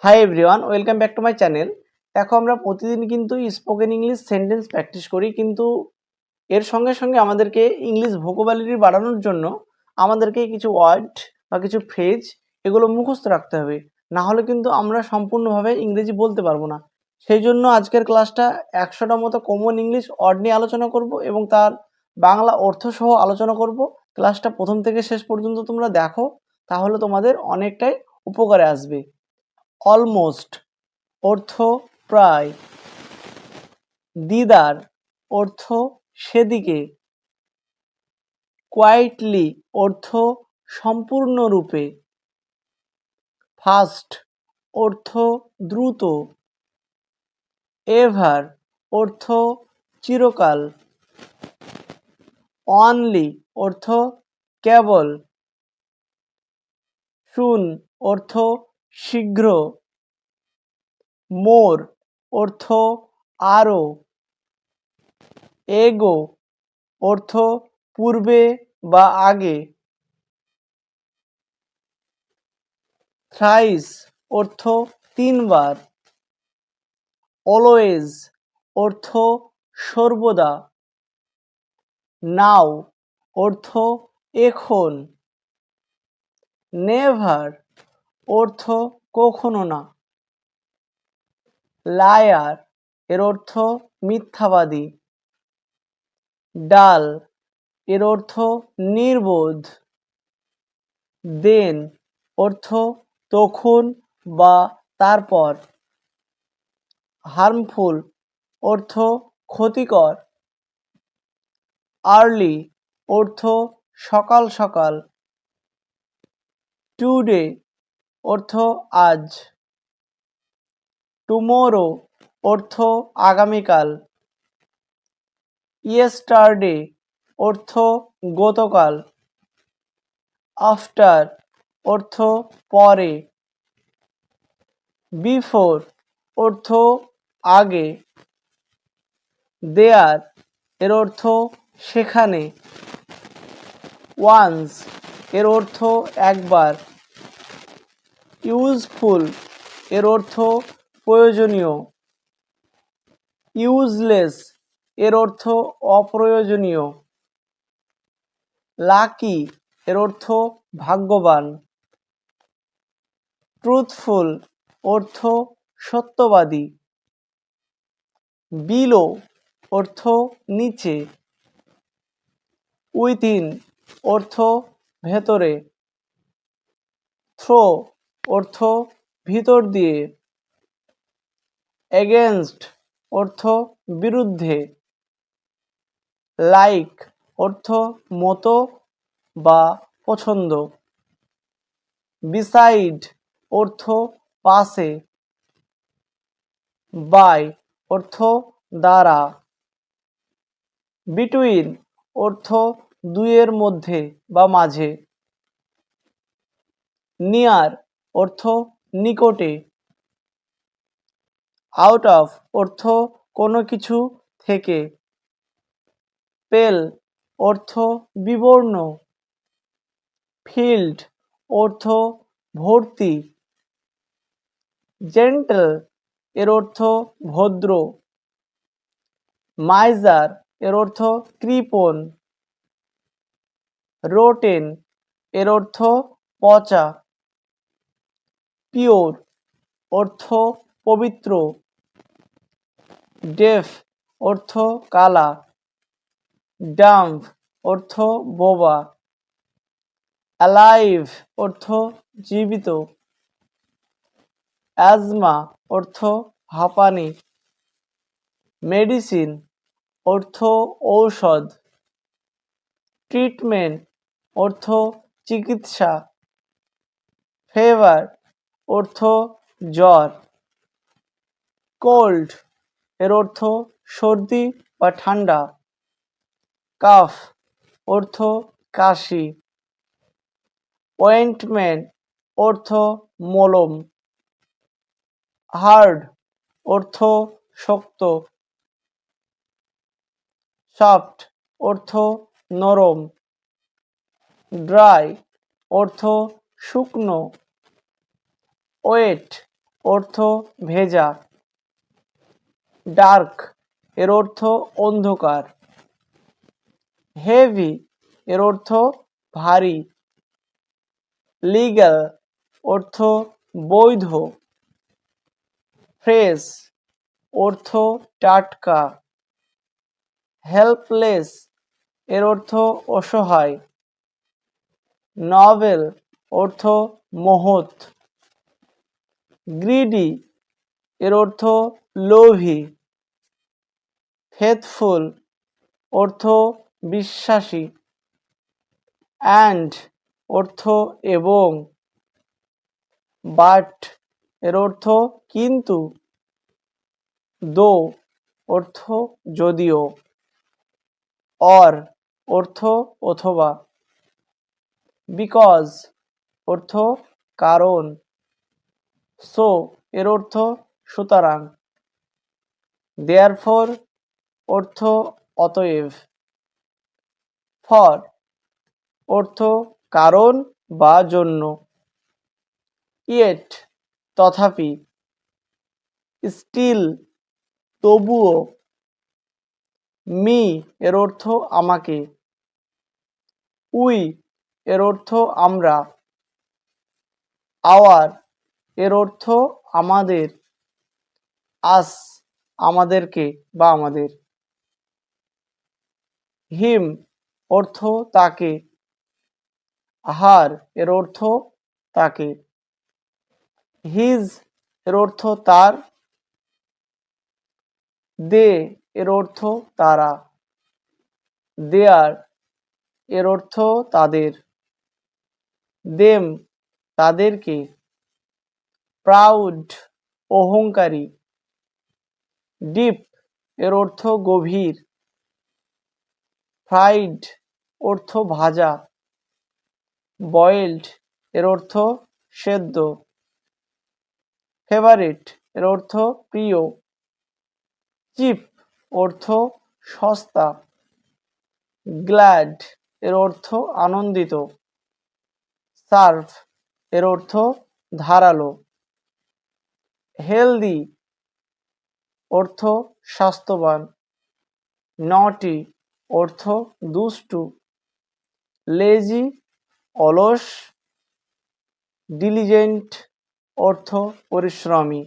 Hi everyone, welcome back to my channel. দেখো, আমরা প্রতিদিন কিন্তু স্পোকেন ইংলিশ সেন্টেন্স প্র্যাকটিস করি, কিন্তু এর সঙ্গে সঙ্গে আমাদেরকে ইংলিশ ভোকাবুলারি বাড়ানোর জন্য আমাদেরকে কিছু ওয়ার্ড বা কিছু ফ্রেজ এগুলো মুখস্থ রাখতে হবে। না হলে কিন্তু আমরা সম্পূর্ণভাবে ইংরেজি বলতে পারবো না। সেই জন্য আজকের ক্লাসটা 100টা মতো কমন ইংলিশ ওয়ার্ড নিয়ে আলোচনা করব এবং তার বাংলা অর্থ সহ আলোচনা করব। ক্লাসটা প্রথম থেকে শেষ পর্যন্ত তোমরা দেখো, তাহলে তোমাদের অনেকটাই উপকারে আসবে। অলমোস্ট অর্থ প্রায়, দিদার অর্থ সেদিকে, কোয়াইটলি অর্থ সম্পূর্ণরূপে, ফাস্ট অর্থ দ্রুত, এভার অর্থ চিরকাল, অনলি অর্থ কেবল, সুন অর্থ শীঘ্র, মোর অর্থ আরও, এগো অর্থ পূর্বে বা আগে, থ্রাইস অর্থ তিনবার, অলওয়েজ অর্থ সর্বদা, নাও অর্থ এখন, নেভার অর্থ কখনো না, লায়ার এর অর্থ মিথ্যাবাদী, ডাল এর অর্থ নির্বোধ, দেন অর্থ তখন বা তারপর, হার্মফুল অর্থ ক্ষতিকর, আর্লি অর্থ সকাল সকাল, টুডে অর্থ আজ, টুমোরো অর্থ আগামীকাল, ইয়েস্টারডে অর্থ গতকাল, আফটার অর্থ পরে, বিফোর অর্থ আগে, দেয়ার এর অর্থ সেখানে, ওয়ান্স এর অর্থ একবার, ইউজফুল এর অর্থ প্রয়োজনীয়, ইউজলেস এর অর্থ অপ্রয়োজনীয়, লাকি এর অর্থ ভাগ্যবান, ট্রুথফুল অর্থ সত্যবাদী, বিলো অর্থ নিচে, উইথিন অর্থ ভেতরে, থ্রো অর্থ ভিতর দিয়ে, এগেনস্ট অর্থ বিরুদ্ধে, লাইক অর্থ মতো বা পছন্দ, বিসাইড অর্থ পাশে, বাই অর্থ দ্বারা, বিটুইন অর্থ দুইয়ের মধ্যে বা মাঝে, নিয়ার অর্থ নিকটে, আউট অফ অর্থ কোনো কিছু থেকে, পেল অর্থ বিবর্ণ, ফিল্ড অর্থ ভর্তি, জেন্টল এর অর্থ ভদ্র, মাইজার এর অর্থ কৃপণ, রোটেন এর অর্থ পচা, পিওর অর্থ পবিত্র, ডেফ অর্থ কালা, ডাম্প অর্থ বোবা, অ্যালাইভ অর্থ জীবিত, অ্যাজমা অর্থ হাঁপানি, মেডিসিন অর্থ ঔষধ, ট্রিটমেন্ট অর্থ চিকিৎসা, ফেভার অর্থ জ্বর, কোল্ড এর অর্থ সর্দি বা ঠান্ডা, কাফ অর্থ কাশি, অয়েন্টমেন্ট অর্থ মলম, হার্ড অর্থ শক্ত, সফট অর্থ নরম, ড্রাই অর্থ শুকনো, ওয়েট অর্থ ভেজা। ডার্ক এর অর্থ অন্ধকার। হেভি এর অর্থ ভারী। লিগ্যাল অর্থ বৈধ। ফ্রেশ অর্থ টাটকা। হেল্পলেস এর অর্থ অসহায়। নভেল অর্থ মহৎ। গ্রিডি এর অর্থ লোভী। ফেথফুল অর্থ বিশ্বাসী। অ্যান্ড অর্থ এবং। বাট এর অর্থ কিন্তু। দো অর্থ যদিও। অর অর্থ অথবা। বিকজ অর্থ কারণ। সো এর অর্থ সুতরাং। দেয়ারফর অর্থ অতএব। ফর অর্থ কারণ বা জন্য। ইয়েট তথাপি। স্টিল তবুও। মি এর অর্থ আমাকে। উই এর অর্থ আমরা। আওয়ার এর অর্থ আমাদের। আস আমাদেরকে বা আমাদের। হিম অর্থ তাকে। হার এর অর্থ তাকে। হিজ এর অর্থ তার। দে এর অর্থ তারা। দেয়ার এর অর্থ তাদের। দেম তাদেরকে। প্রাউড অহংকারী। ডিপ এর অর্থ গভীর। ফ্রাইড অর্থ ভাজা। বয়েলড এর অর্থ সেদ্ধ। ফেভারিট এর অর্থ প্রিয়। চিপ অর্থ সস্তা। গ্ল্যাড এর অর্থ আনন্দিত। সার্ভ এর অর্থ ধারালো। হেলদি অর্থ স্বাস্থ্যবান। নটি অর্থ দুষ্টু। লেজি অলস। ডিলিজেন্ট অর্থ পরিশ্রমী।